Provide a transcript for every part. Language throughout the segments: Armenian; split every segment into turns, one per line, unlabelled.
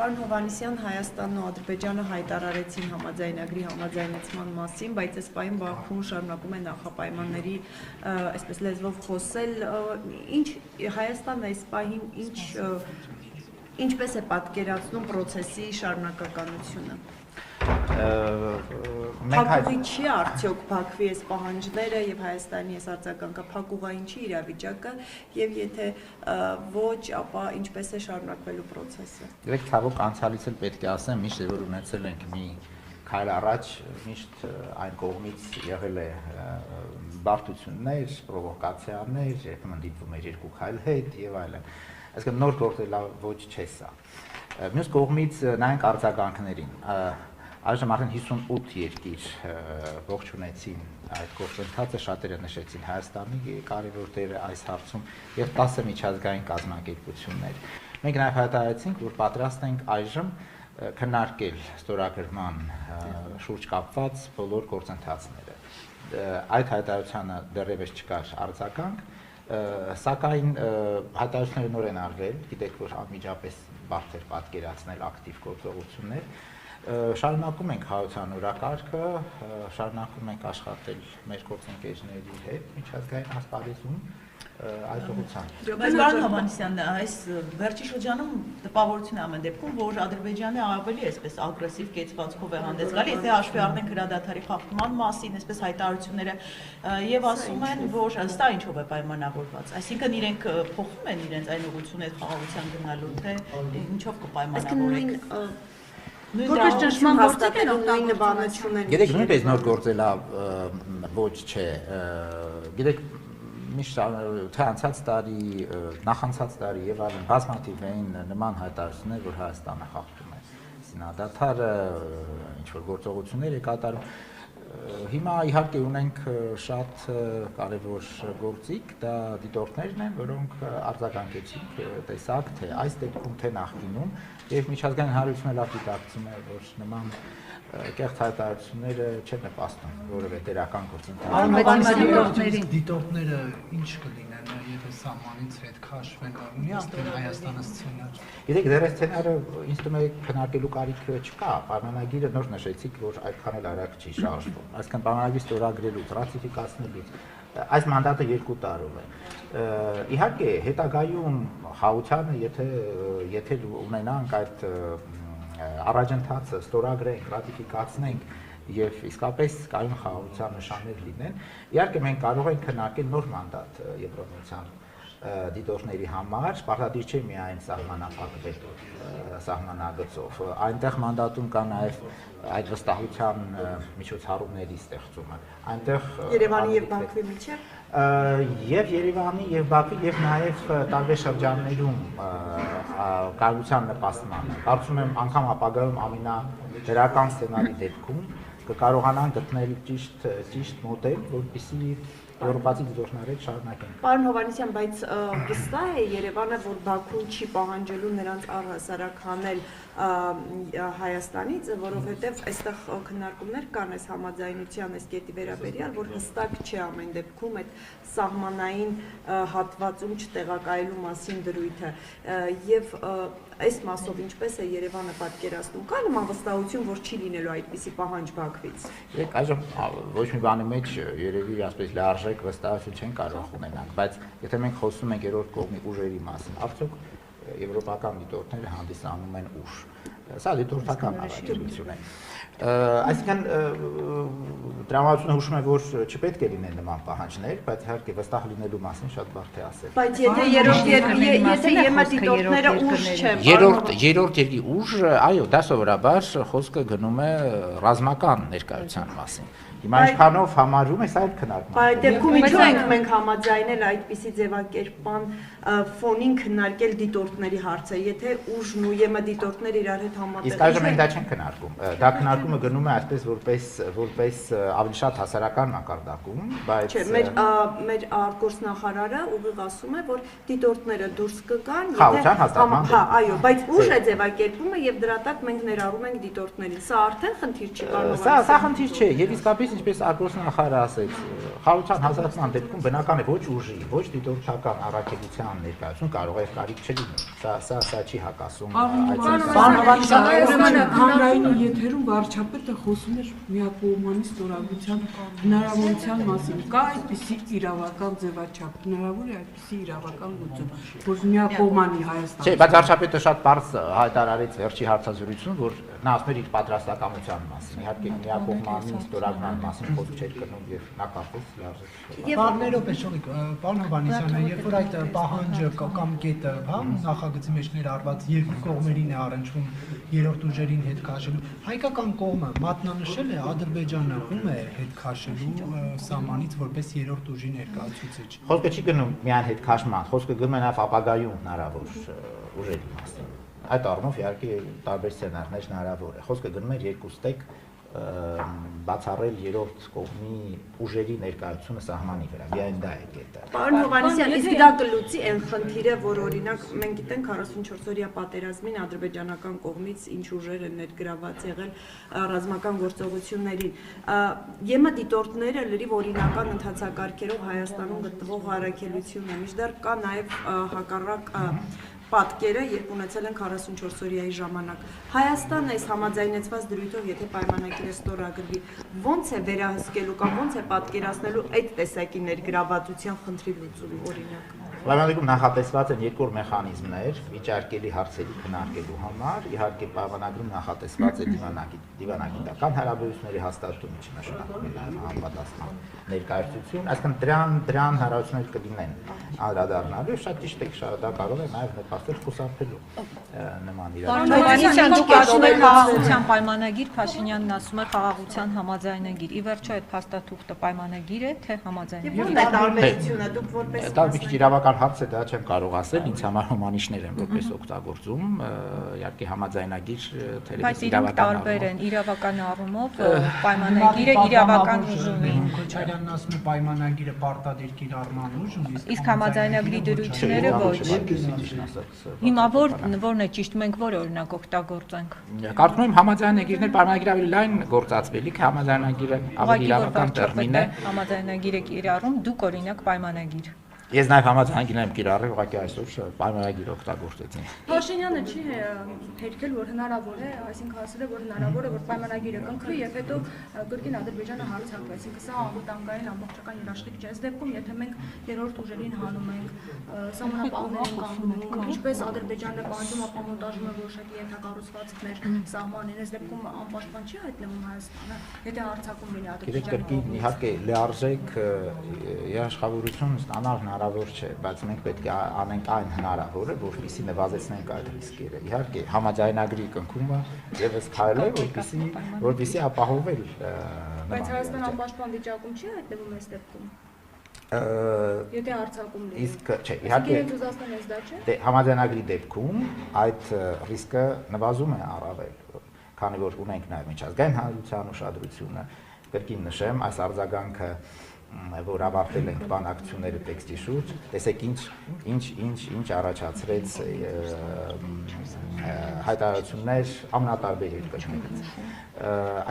Պարոն Հովհաննիսյան, Հայաստանն ու Ադրբեջանը հայտարարեցին համաձայնագրի համաձայնեցման մասին, բայց այս պահին Բաքուն շարունակում է նախապայմանների այսպես լեզվով խոսել, ինչ Հայաստանն այս պահին ինչպես է պատկերացնում process-ի շարունակականությունը։ Փակուղի չի արդյոք Բաքվի այս պահանջները եւ Հայաստանի այս արձագանքը փակուղային չի իրավիճակը եւ եթե ոչ, ապա ինչպես է շարունակվելու process-ը։
Գրեք ցավոք անցյալից էլ պետք է ասեմ, միշտ որ ունեցել ենք մի քայլ առաջ, միշտ այն կողմից եղել է բարդություններ, պրովոկացիաներ, երբեմն դիտվում էր երկու քայլ հետ եւ այլն։ Այսինքն նոր գործելավոճ չէ սա։ Մյուս կողմից նայենք արձագանքներին։ Այժմ արդեն 58 երկիր ողջունեցին այդ գործընթացը, շատերը նշեցին Հայաստանի կարևոր դերը այս հարցում եւ 10 միջազգային կազմակերպություններ։ Մենք նաեւ հայտարարեցինք, որ պատրաստ ենք այժմ քննարկել ստորագրման շուրջ կապված բոլոր գործընթացները։ Այդ հայտարարությանը դեռևս չկար արձագանք, սակայն հայտարարությունները նոր են արվել, գիտեք, որ անմիջապես բարդ էր պատկերացնել ակտիվ գործողություններ։ Շարունակում ենք հայության օրակարգը, շարունակում ենք աշխատել մեր գործընկերների հետ միջազգային ասպարեզում այդ ուղղությամբ։
Բայց պարոն Հովհաննիսյան, այս վերջի շրջանում տպավորություն է ամեն դեպքում, որ Ադրբեջանը ավելի այսպես ագրեսիվ կեցվածքով է հանդես գալիս, եթե հաշվի առնենք հրադադարի խախտման մասին, այսպես հայտարարությունները եւ ասում են, որ սա ինչով է պայմանավորված։ Այսինքն իրենք փոխում են իրենց այն ուղղությունը խաղաղության գնալու, թե ինչով կպայմանավորեք։
Որպես ճնշման գործիք են օգտագործում։
Գիտեք, նույնպես նոր գործելավոճ չէ։ Գիտեք, միշտ թե անցած տարի, նախանցած տարի եւ այլն բազմաթիվ էին նման հայտարարություններ, որ Հայաստանը խախտում է զինադադարը, ինչ որ գործողություններ է կատարում։ Հիմա իհարկե ունենք շատ կարևոր գործիք, դա դիտորդներն են, որոնք արձագանքեցին, տեսակ թե այս դեպքում թե նախկինում եւ միջազգային հանրությունը լավ դիտակցում է, որ նման կեղծ հայտարարությունները չեն նպաստում որևէ դերական գործընթացի։
Դիտորդները ինչ կլինեն, եթե սահմանից հետ քաշվեն, ունի արդեն Հայաստանը սցենար։
Գիտեք, դեռ այս սցենարը ինձ թվում է քննարկելու կարիք չկա, պայմանագիրը նոր նշեցիք, որ այդքան էլ արագ չի շարժվում։ Այսինքն պայմանագիր ստորագրելուց, ռատիֆիկացնելուց այս մանդատը 2 տարով է։ Իհարկե, հետագայում խաղությանը, եթե ունենանք այդ առաջընթացը ստորագրենք, ռատիֆիկացնենք եւ իսկապես կայուն խաղաղության նշաններ լինեն, իհարկե մենք կարող ենք քննարկել նոր մանդատ Եվրոմիության դիտորդների համար, պարտադիր չէ միայն սահմանափակվել սահմանագծով։ Այնտեղ մանդատում կա նաև այդ վստահության միջոցառումների ստեղծումը։ Այնտեղ
Երևանի եւ Բաքվի միջև
եւ Երևանի եւ Բաքվի եւ նաեւ տարբեր շրջաններում կայունության նպաստմանը։ Կարծում եմ անգամ ապագայում ամենադրական սցենարի դեպքում կկարողանան գտնել ճիշտ մոդել, որպեսզի եվրոպացի դիտորդները շարունակեն։
Պարոն Հովհաննիսյան, բայց վստահ է Երևանը, որ Բաքուն չի պահանջելու նրանց առհասարակ հանել Հայաստանից, որովհետև այստեղ քննարկումներ կան այս համաձայնության այս կետի վերաբերյալ, որ հստակ չէ ամեն դեպքում այդ սահմանային հատվածում չտեղակայելու մասին դրույթը եւ այս մասով ինչպես է Երևանը պատկերացնում, կա նման վստահություն, որ չի լինելու այդպիսի պահանջ Բաքվից։
Երեք այժմ ոչ մի բանի մեջ երևի ասպես լարժեք վստահություն չեն կարող ունենալ, բայց եթե մենք խոսում ենք երրորդ կողմի ուժերի մասին, արդյոք եվրոպական դիտորդները հանդիսանում են ուժ։ Սա դիտորդական առաքելություն է։ Այսինքն տրամադրությունը հուշում է, որ չպետք է լինեն նման պահանջներ, բայց իհարկե վստահ լինելու մասին շատ բարդ է ասել։
Բայց եթե երրորդ դիտորդները ուժ չեն,
երրորդ երկի ուժ, այո, դա սովորաբար խոսքը գնում է ռազմական ներկայության մասին։ Հիմա ինչքանով համարում է սա այդ քննարկման։
Բայց դեպքում ինչու ենք մենք համաձայնել այդպիսի ձևակերպման ֆոնին քննարկել դիտորդների հարցը, եթե ուժն ու ԵՄ դիտորդները իրար հետ համատեղ։
Իսկ այժմ մենք դա չենք քննարկում։ Դա քննարկումը գնում է այսպես որպես ավելի շատ հասարակական մակարդակում, բայց
Չէ, մեր արտգործնախարարը ուղիղ ասում է, որ դիտորդները դուրս կգան, այո, բայց ուժ է ձևակերպումը եւ դրա տակ մենք ներառում ենք դիտորդներին։ Սա արդեն խնդիր չի,
Սա խնդիր չէ, եւ իսկապես Պարզապես ինչպես արտգործնախարարը ասեց, խաղաղության հաստատման դեպքում բնական է ոչ ուժի, ոչ դիտորդական առաքելության ներկայություն կարող է կարիք չլինի։ Սա չի հակասում
Ուրեմն հանրային եթերում վարչապետը խոսում էր միակողմանի ստորագրության հնարավորության մասին։ Կա այդպիսի իրավական ձևաչափ, հնարավոր է այդպիսի իրավական լուծում, որ միակողմանի Հայաստանը։
Չէ, բայց վարչապետը շատ բարձ հայտարարեց վերջի հարցազրույցում, որ նա ասում էր իր պատրաստակամության մասին։ Իհարկե միակողմանի ստորագրման մասին խոսք չէր գնում եւ նա կապեց լարժեք։
Բարներով է շողիկ, պարոն Հովհաննիսյանը, երբ որ այդ պահանջը կամ կետը, հա, նախագծի մեջ ներառված երկու կողմերին է առնչվում երրորդ ուժերին հետ քաշելու, հայկական կողմը մատնանշել է Ադրբեջանը ում է հետ քաշելու սահմանից որպես երրորդ ուժի ներկայացուցիչ։
Խոսքը չի գնում միայն հետ քաշման, խոսքը գնում է նաեւ ապագայում հնարավոր ուժերի մասին։ Այդ առումով իհարկե տարբեր սցենարներ հնարավոր է։ Խոսքը գնում է երկու ստեկ բացառել երրորդ կողմի ուժերի ներկայությունը սահմանի վրա։ Միայն դա է կետը։
Պարոն Հովհաննիսյան, իսկ դա կլուծի այն խնդիրը, որ օրինակ մենք գիտենք 44-օրյա պատերազմին ադրբեջանական կողմից ինչ ուժեր են ներգրաված եղել ռազմական գործողություններին։ ԵՄ դիտորդները լրիվ օրինական ընթացակարգերով Հայաստանում գտնվող առաքելություն է։ Մինչդեռ կա նաև հակառակ պատկերը, երբ ունեցել են 44-օրյայի ժամանակ։ Հայաստանը այս համաձայնեցված դրույթով, եթե պայմանագիրը ստորագրվի, ոնց է վերահսկելու կամ ոնց է պատկերացնելու այդ տեսակի ներգրավվածության խնդրի լուծումը օրինակ։
Պայմանագրում նախատեսված են երկու մեխանիզմներ վիճարկելի հարցերի քննարկելու համար, իհարկե պայմանագրում նախատեսված է դիվանագիտական հարաբերությունների հաստատումը, չնշանակում է նաև համապատասխան ներկայացություն, այսինքն դրան հարաբերություններ կլինեն անդրադառնալու, շատ ճիշտ է, դա կարող է նաև նպաստել խուսափելու նման
Պարոն Հովհաննիսյան, դուք ասում եք խաղաղության պայմանագիր, Փաշինյանն ասում է խաղաղության համաձայնագիր։ Ի վերջո այդ փաստաթուղթը պայմանագիր է, թե համաձայնագիր։
Ո՞րն է տարբերությունը, դուք որպես
դա մի քիչ իրավական հարց է, դա չեմ կարող ասել, ինձ համար հոմանիշներ են որպես օգտագործում, իհարկե համաձայնագիր թերևս
Բայց իրենք տարբեր են իրավական առումով, պայմանագիրը իրավական ուժ ունի։
Քոչարյանն ասում է պայմանագիրը պարտադիր կիրառման ուժ ունի,
Իսկ համաձայնագրի դրույթները ոչ։ Հիմա որն է ճիշտ, մենք որ օրինակ օգտագործենք։
Կարծում եմ համաձայնագիրներ պայմանագիրը ավելի լայն գործածվելիք, համաձայնագիրը ավելի իրավական տերմին է։
Համաձայնագիրը կիրառում, դուք օրինակ պայմանագիր։
Ես նաև համաձայնագիրներ եմ կիրառել, ուղղակի այսօր պայմանագիր օգտագործեցին։
Փաշինյանը չի հերքել, որ հնարավոր է, այսինքն ասել է, որ հնարավոր է, որ պայմանագիրը կնքվի եւ հետո կրկին Ադրբեջանը հարձակվի, այսինքն սա անվտանգային ամբողջական երաշխիք չէ։ Այս դեպքում, եթե մենք երրորդ ուժերին հանում ենք, սահմանապահներ ենք անում, ինչպես Ադրբեջանը պահանջում ապամոնտաժում է որոշակի ենթակառուցվածքներ սահմանին, այս դեպքում անպաշտպան չի հայտնվում Հայաստանը, եթե հարձակում լինի Ադրբեջանը։
Կրկին իհարկե լիարժեք երաշխավորություն ստանալ հնարավոր չէ, բայց մենք պետք է անենք այն հնարավորը, որպեսզի նվազեցնենք այդ ռիսկերը։ Իհարկե համաձայնագրի կնքումը եւս քայլ է, որպեսզի ապահովել։
Բայց Հայաստանը անպաշտպան վիճակում չի հայտնվում այս դեպքում։ Եթե հարձակում լինի։
Իսկ չէ, իհարկե դե համաձայնագրի դեպքում այդ ռիսկը նվազում է առավել, քանի որ ունենք նաև միջազգային հանրության ուշադրությունը։ Կրկին նշեմ, այս արձագանքը որ ավարտել ենք բանակցությունները տեքստի շուրջ, տեսեք ինչ առաջացրեց հայտարարություններ ամենատարբեր երկրներից։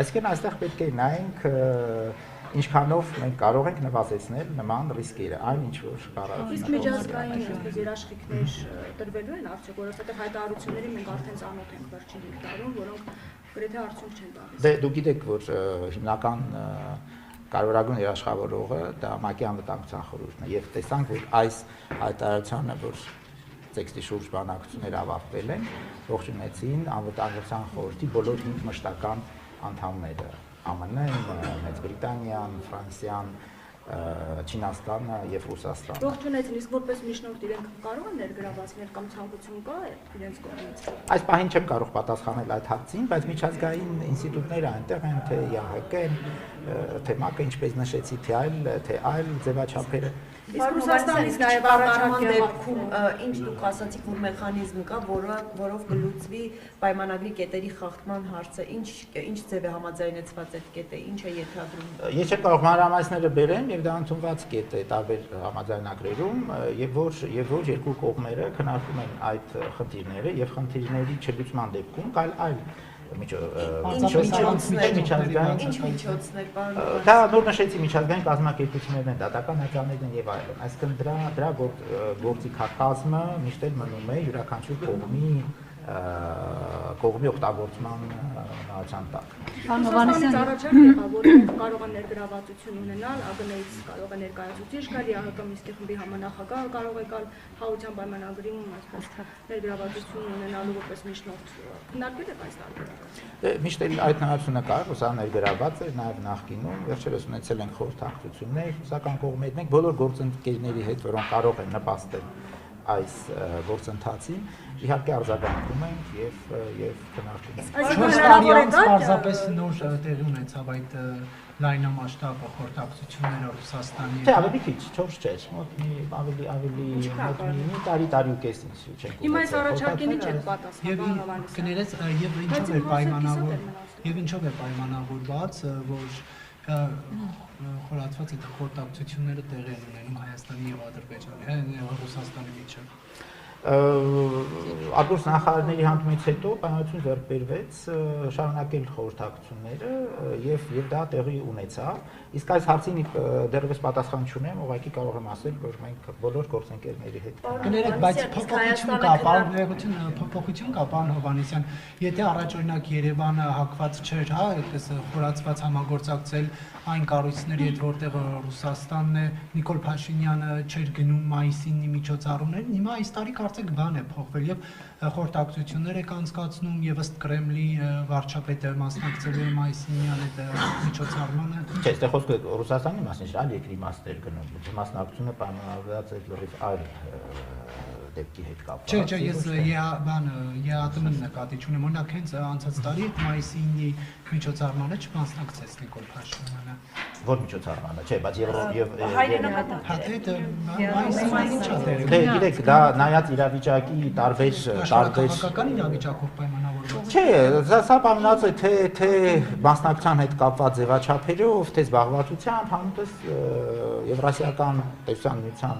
Այսինքն այստեղ պետք է նայենք ինչքանով մենք կարող ենք նվազեցնել նման ռիսկերը, այն ինչ որ կառավարությունը։
Իսկ միջազգային այսպես երաշխիքներ տրվելու են արդյոք, որովհետև հայտարարությունների մենք արդեն ծանոթ ենք վերջին 5 տարում, որոնք գրեթե արդյունք չեն տալիս։
Դե դուք գիտեք, որ հիմնական կարևորագույն երաշխավորողը դա ՄԱԿ-ի անվտանգության խորհուրդն է, եւ տեսանք, որ այս հայտարարությանը, որ տեքստի շուրջ բանակցություններ ավարտվել են, ողջունեցին անվտանգության խորհրդի բոլոր 5 մշտական անդամները՝ ԱՄՆ-ն, Մեծ Բրիտանիան, Ֆրանսիան, Չինաստանը եւ Ռուսաստանը։
Ողջունեցին, իսկ որպես միջնորդ իրենք կարող են ներգրավվածներ կամ ցանկություն կա իրենց կողմից։
Այս պահին չեմ կարող պատասխանել այդ հարցին, բայց միջազգային ինստիտուտները այնտեղ են, թե ԵԱՀԿ-ն, թե ՄԱԿ-ը, ինչպես նշեցի, թե այլ ձևաչափերը։
Իսկ Ռուսաստանից նաև առաջարկման դեպքում ինչ դուք ասացիք, որ մեխանիզմ կա, որով կլուծվի պայմանագրի կետերի խախտման հարցը, ինչ ձև է համաձայնեցված այդ կետը, ինչ է ենթադրում։
Ես չեմ կարող մանրամասները բերեմ եւ դա ընդունված կետ է տարբեր համաձայնագրերում եւ որ երկու կողմերը քննարկում են այդ խնդիրները եւ խնդիրների չլուծման դեպքում կայլ այլ
միջոցներ, ինչ միջոցներ, պարոն։
Դա նոր նշեցի միջազգային կազմակերպություններն են, դատական արձաններն են եւ այլն։ Այսինքն դրա գործիքակազմը միշտ էլ մնում է յուրաքանչյուր կողմի օգտագործման նահատական տակ։
Պարոն Հովհաննիսյան, առաջարկ եղավ, որ կարող է ներգրավվածություն ունենալ, ԱԳՆ-ից կարող է ներկայացուցիչ գալ, ՀՀԿ Մինսկի խմբի համանախագահը կարող է գալ խաղաղության պայմանագրին, այսպես ներգրավվածություն ունենալու որպես միջնորդ։ Քննարկել եք այս տարբերակը։
Միշտ էլ այդ հնարավորությունը կար, որ սա ներգրաված էր նաև նախկինում, վերջերս ունեցել ենք խորհրդակցություններ ռուսական կողմի հետ, մենք բոլոր գործընկերների հետ, որոնք կարող են նպաստել այս գործընթացին, իհարկե արձագանքում ենք եւ քննարկում ենք։
4 տարի անց պարզապես նոր տեղի ունեցավ այդ լայնամասշտաբ խորհրդակցությունները Ռուսաստանի
հետ։ Թե ավելի քիչ, 4 չէ, մոտ ավելի մի տարի ու կես չենք։
Հիմա այս առաջարկին ինչ եք պատասխանում,
Հովհաննիսյան։ Կներես եւ ինչով է պայմանավորված, որ խորացված այդ խորհրդակցությունները տեղի են ունենում Հայաստանի եւ Ադրբեջանի, Ռուսաստանի միջեւ։ Արտգործ նախարարների հանդիպումից հետո պայմանություն ձեռք բերվեց շարունակել խորհրդակցությունները եւ դա տեղի ունեցավ։ Իսկ այս հարցին դեռևս պատասխան չունեմ, ուղղակի կարող եմ ասել, որ մենք բոլոր գործընկերների հետ կներեք, բայց փոփոխություն կա, պարոն Հովհաննիսյան, եթե առաջօրինակ Երևանը հակված չէր, հա, այդպես խորացված համագործակցել այն կառույցների հետ, որտեղ Ռուսաստանն է, Նիկոլ Փաշինյանը չէր գնում մայիսին միջոցառումներին, հիմա այս տարի կարծեք բան է փոխվել եւ խորհրդակցություններ եք անցկացնում եւ ըստ Կրեմլի վարչապետը մասնակցելու է մայիսին այդ միջոցառմանը։
Չէ, այստեղ խոսքը Ռուսաստանի մասին չէ, այլ երկրի մասն էր գնում։ Մասնակցությունը պայմանավորված էր լրիվ այլ դեպքի հետ կապված։
Չէ, ես ԵԱՏՄ-ն նկատի չունեմ, օրինակ հենց անցած տարի մայիսի 9-ի միջոցառմանը չմասնակցեց Նիկոլ Փաշինյանը։
Որ միջոցառմանը, չէ, բայց
Դե
գիտեք, դա նայած իրավիճակի տարբեր
քաղաքական իրավիճակով պայմանավորված։
Չէ, սա պայմանավորված է թե մասնակցության հետ կապված ձևաչափերով, թե զբաղվածությամբ, համուտես Եվրասիական տեսության միության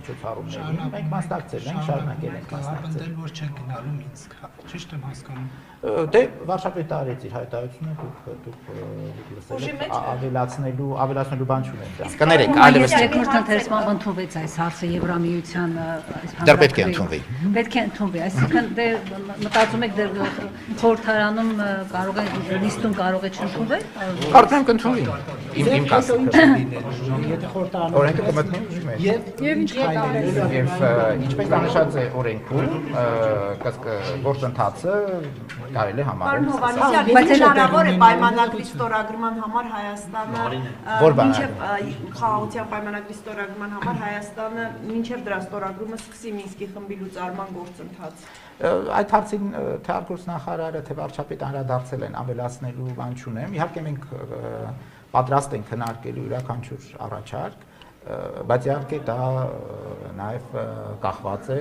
միջոցառումներին մենք մասնակցել ենք, շարունակել ենք մասնակցել։
Որ չեն գնալու Մինսկ, ճիշտ եմ հասկանում։
Դե վարչապետը արեց իր հայտարարությունը, դուք լսել ավելացնելու բան չունեն դա։ Կներեք, այլևս
երկրորդ ընթերցման ընդունվեց այս հարցը Եվրամիության
դեռ պետք է ընդունվի։
Պետք է ընդունվի, այսինքն դե մտածում եք դեռ խորհրդարանում կարող է լիստում կարող է չընդունվել։
Կարծում եմ կընդունվի։ Իմ կասը։
Եթե խորհրդարանում
Օրենքը կմտնի
եւ ինչ կատարել։
Եվ ինչպես նշած է օրենքում, գործընթացը կարելի է համարել։
Պարոն Հովհաննիսյան, բայց հնարավոր է պայմանագրի ստորագրման համար Հայաստանը մինչև խաղաղության պայմանագրի ստորագրման համար Հայաստանը մինչև դրա ստորագրումը սկսի Մինսկի խմբի լուծարման գործընթաց։
Այդ հարցին թե արտգործ նախարարը, թե վարչապետը անդրադարձել են, ավելացնելու բան չունեմ։ Իհարկե մենք պատրաստ ենք քննարկելու յուրաքանչյուր առաջարկ, բայց իհարկե դա նաև կախված է